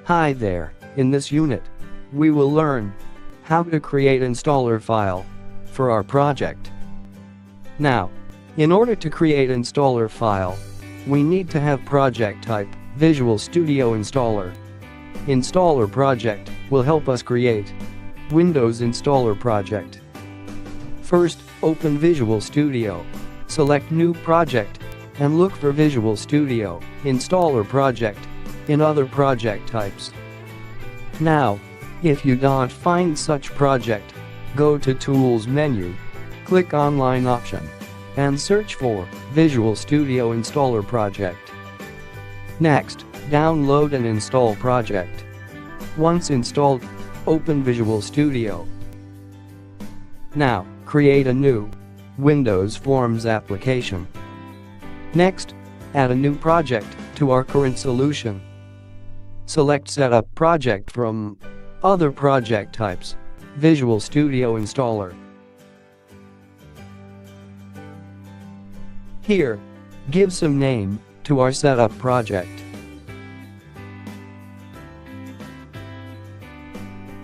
Hi there, in this unit, we will learn how to create installer file for our project. Now, in order to create installer file, we need to have project type Visual Studio Installer. Installer project will help us create Windows installer project. First, open Visual Studio, select New Project, and look for Visual Studio Installer project in other project types. Now, if you don't find such project, go to Tools menu, click Online option, and search for Visual Studio Installer project. Next, download and install project. Once installed, open Visual Studio. Now, create a new Windows Forms application. Next, add a new project to our current solution. Select Setup Project from Other Project Types, Visual Studio Installer. Here, give some name to our setup project.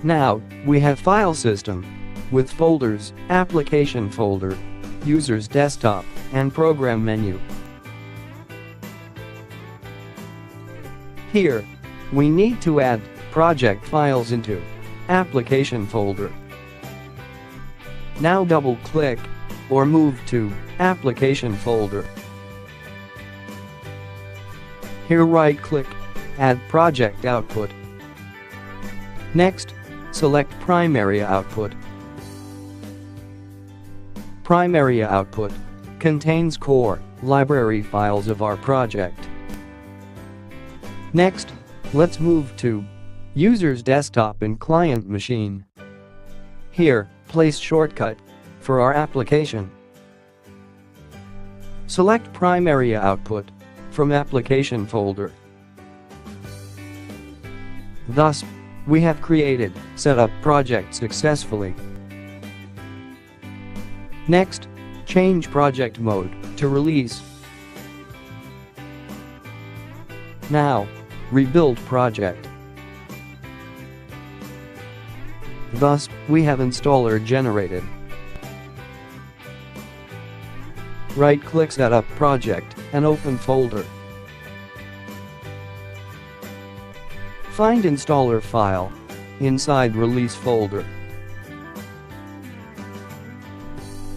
Now, we have file system with folders, application folder, users desktop, and program menu. Here, we need to add project files into application folder. Now double-click or move to application folder. Here right-click, add project output. Next, select primary output. Primary output contains core library files of our project. Next, let's move to User's Desktop and Client Machine. Here, place shortcut for our application. Select Primary Output from Application folder. Thus, we have created Setup project successfully. Next, change project mode to Release. Now, rebuild project. Thus, we have installer generated. Right-click Setup project and open folder. Find installer file inside Release folder.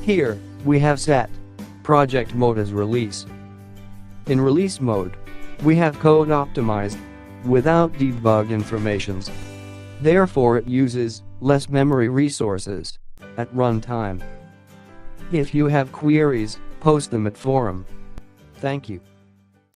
Here, we have set project mode as Release. In Release mode, we have code optimized without debug informations. Therefore, it uses less memory resources at runtime. If you have queries, post them at forum. Thank you.